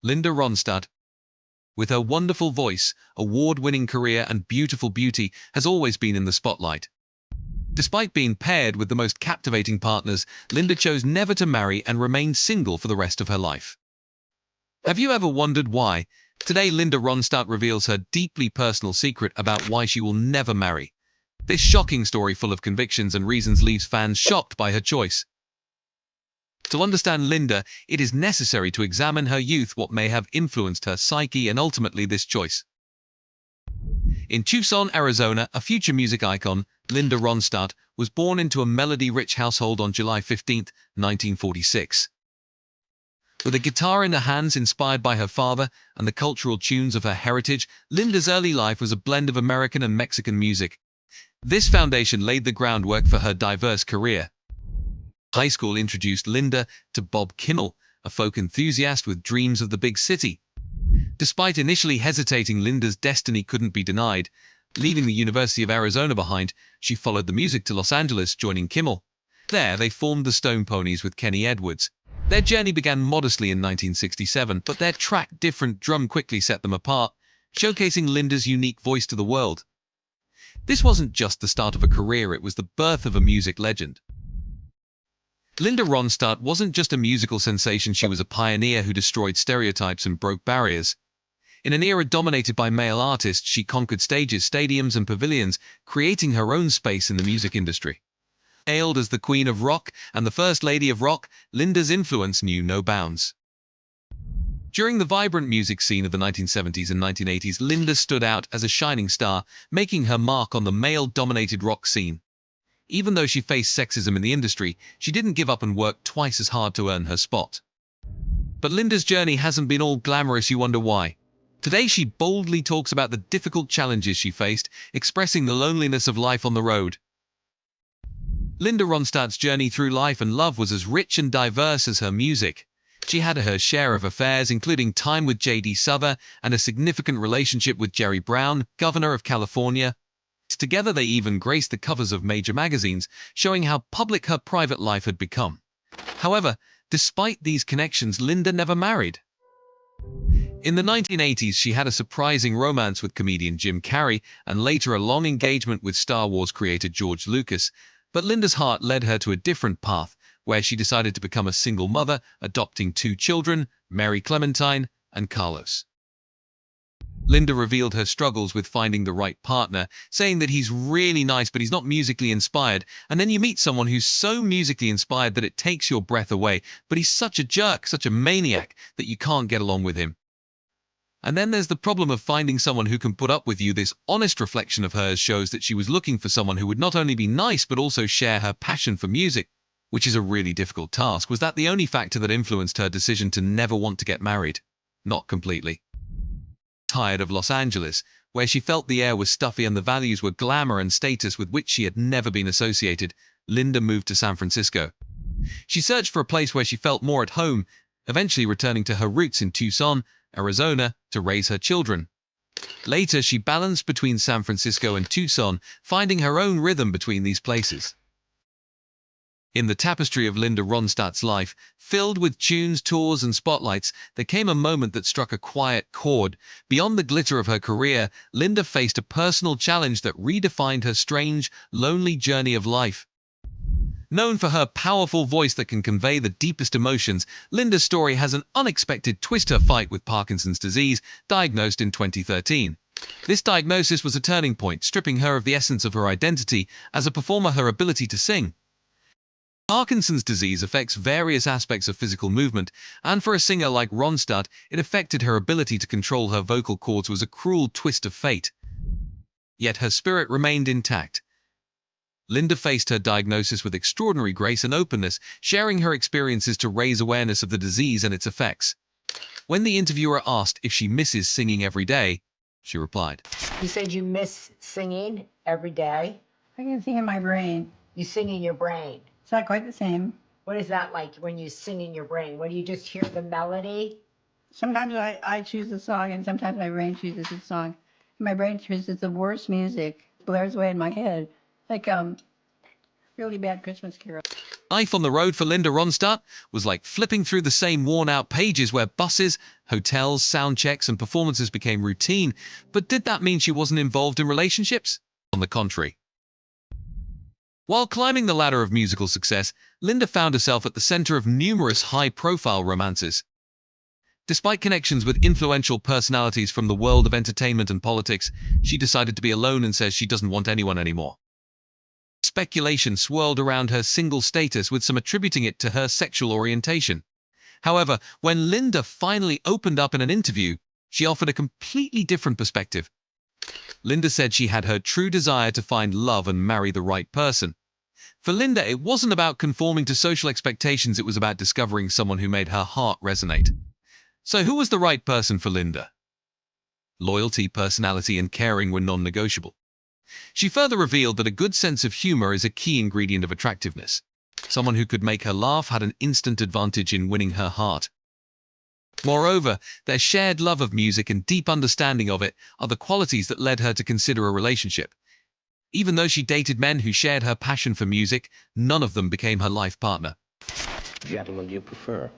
Linda Ronstadt, with her wonderful voice, award-winning career and beautiful beauty, has always been in the spotlight. Despite being paired with the most captivating partners, Linda chose never to marry and remained single for the rest of her life. Have you ever wondered why? Today, Linda Ronstadt reveals her deeply personal secret about why she will never marry. This shocking story, full of convictions and reasons, leaves fans shocked by her choice. To understand Linda, it is necessary to examine her youth, what may have influenced her psyche, and ultimately this choice. In Tucson, Arizona, a future music icon, Linda Ronstadt, was born into a melody-rich household on July 15, 1946. With a guitar in her hands, inspired by her father and the cultural tunes of her heritage, Linda's early life was a blend of American and Mexican music. This foundation laid the groundwork for her diverse career. High school introduced Linda to Bob Kimmel, a folk enthusiast with dreams of the big city. Despite initially hesitating, Linda's destiny couldn't be denied. Leaving the University of Arizona behind, she followed the music to Los Angeles, joining Kimmel. There, they formed the Stone Ponies with Kenny Edwards. Their journey began modestly in 1967, but their track-different drum quickly set them apart, showcasing Linda's unique voice to the world. This wasn't just the start of a career, it was the birth of a music legend. Linda Ronstadt wasn't just a musical sensation, she was a pioneer who destroyed stereotypes and broke barriers. In an era dominated by male artists, she conquered stages, stadiums, and pavilions, creating her own space in the music industry. Hailed as the Queen of Rock and the First Lady of Rock, Linda's influence knew no bounds. During the vibrant music scene of the 1970s and 1980s, Linda stood out as a shining star, making her mark on the male-dominated rock scene. Even though she faced sexism in the industry, she didn't give up and worked twice as hard to earn her spot. But Linda's journey hasn't been all glamorous. You wonder why? Today, she boldly talks about the difficult challenges she faced, expressing the loneliness of life on the road. Linda Ronstadt's journey through life and love was as rich and diverse as her music. She had her share of affairs, including time with J.D. Souther and a significant relationship with Jerry Brown, governor of California. Together, they even graced the covers of major magazines, showing how public her private life had become. However, despite these connections, Linda never married. In the 1980s, she had a surprising romance with comedian Jim Carrey and later a long engagement with Star Wars creator George Lucas. But Linda's heart led her to a different path, where she decided to become a single mother, adopting 2 children, Mary Clementine and Carlos. Linda revealed her struggles with finding the right partner, saying that he's really nice but he's not musically inspired, and then you meet someone who's so musically inspired that it takes your breath away, but he's such a jerk, such a maniac, that you can't get along with him. And then there's the problem of finding someone who can put up with you. This honest reflection of hers shows that she was looking for someone who would not only be nice but also share her passion for music, which is a really difficult task. Was that the only factor that influenced her decision to never want to get married? Not completely. Tired of Los Angeles, where she felt the air was stuffy and the values were glamour and status with which she had never been associated, Linda moved to San Francisco. She searched for a place where she felt more at home, eventually returning to her roots in Tucson, Arizona, to raise her children. Later, she balanced between San Francisco and Tucson, finding her own rhythm between these places. In the tapestry of Linda Ronstadt's life, filled with tunes, tours, and spotlights, there came a moment that struck a quiet chord. Beyond the glitter of her career, Linda faced a personal challenge that redefined her strange, lonely journey of life. Known for her powerful voice that can convey the deepest emotions, Linda's story has an unexpected twist: her fight with Parkinson's disease, diagnosed in 2013. This diagnosis was a turning point, stripping her of the essence of her identity as a performer, her ability to sing. Parkinson's disease affects various aspects of physical movement, and for a singer like Ronstadt, it affected her ability to control her vocal cords. Was a cruel twist of fate. Yet her spirit remained intact. Linda faced her diagnosis with extraordinary grace and openness, sharing her experiences to raise awareness of the disease and its effects. When the interviewer asked if she misses singing every day, she replied, You said you miss singing every day? I can sing in my brain. You sing in your brain. It's not quite the same. What is that like when you sing in your brain? When you just hear the melody? Sometimes I choose a song, and sometimes my brain chooses a song. My brain chooses the worst music, blares away in my head. Like, really bad Christmas carol. Life on the road for Linda Ronstadt was like flipping through the same worn-out pages where buses, hotels, sound checks, and performances became routine. But did that mean she wasn't involved in relationships? On the contrary. While climbing the ladder of musical success, Linda found herself at the center of numerous high-profile romances. Despite connections with influential personalities from the world of entertainment and politics, she decided to be alone and says she doesn't want anyone anymore. Speculation swirled around her single status, with some attributing it to her sexual orientation. However, when Linda finally opened up in an interview, she offered a completely different perspective. Linda said she had her true desire to find love and marry the right person. For Linda, it wasn't about conforming to social expectations, it was about discovering someone who made her heart resonate. So who was the right person for Linda? Loyalty, personality, and caring were non-negotiable. She further revealed that a good sense of humor is a key ingredient of attractiveness. Someone who could make her laugh had an instant advantage in winning her heart. Moreover, their shared love of music and deep understanding of it are the qualities that led her to consider a relationship. Even though she dated men who shared her passion for music, none of them became her life partner. Gentlemen, do you prefer?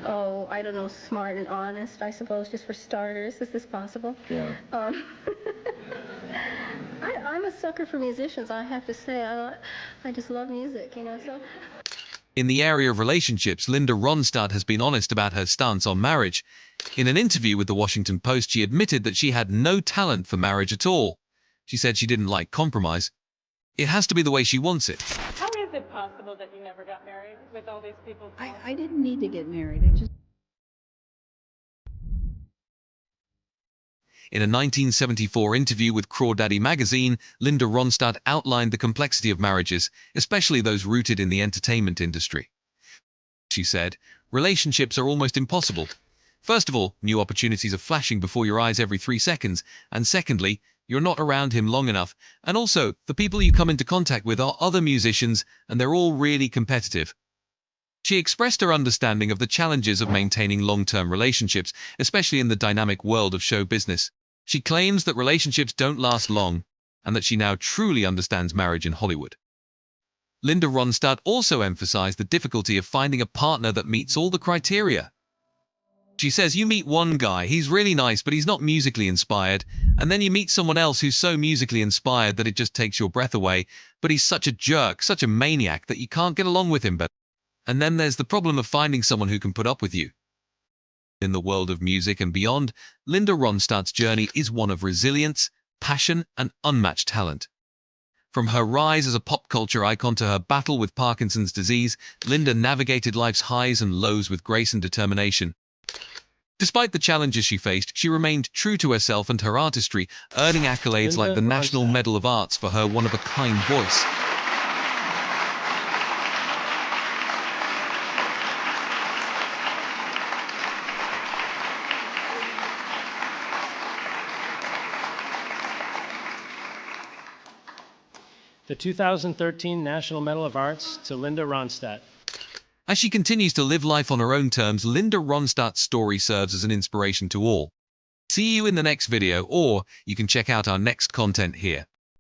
Oh, I don't know, smart and honest, I suppose, just for starters. Is this possible? Yeah. I'm a sucker for musicians, I have to say. I just love music, so... In the area of relationships, Linda Ronstadt has been honest about her stance on marriage. In an interview with the Washington Post, she admitted that she had no talent for marriage at all. She said she didn't like compromise. It has to be the way she wants it. How is it possible that you never got married with all these people? I didn't need to get married. I just... In a 1974 interview with Crawdaddy magazine, Linda Ronstadt outlined the complexity of marriages, especially those rooted in the entertainment industry. She said, "Relationships are almost impossible. First of all, new opportunities are flashing before your eyes every 3 seconds, and secondly, you're not around him long enough, and also, the people you come into contact with are other musicians, and they're all really competitive." She expressed her understanding of the challenges of maintaining long-term relationships, especially in the dynamic world of show business. She claims that relationships don't last long, and that she now truly understands marriage in Hollywood. Linda Ronstadt also emphasized the difficulty of finding a partner that meets all the criteria. She says you meet one guy, he's really nice, but he's not musically inspired, and then you meet someone else who's so musically inspired that it just takes your breath away, but he's such a jerk, such a maniac that you can't get along with him. And then there's the problem of finding someone who can put up with you. In the world of music and beyond, Linda Ronstadt's journey is one of resilience, passion, and unmatched talent. From her rise as a pop culture icon to her battle with Parkinson's disease, Linda navigated life's highs and lows with grace and determination. Despite the challenges she faced, she remained true to herself and her artistry, earning accolades like the National Medal of Arts for her one-of-a-kind voice. The 2013 National Medal of Arts to Linda Ronstadt. As she continues to live life on her own terms, Linda Ronstadt's story serves as an inspiration to all. See you in the next video, or you can check out our next content here.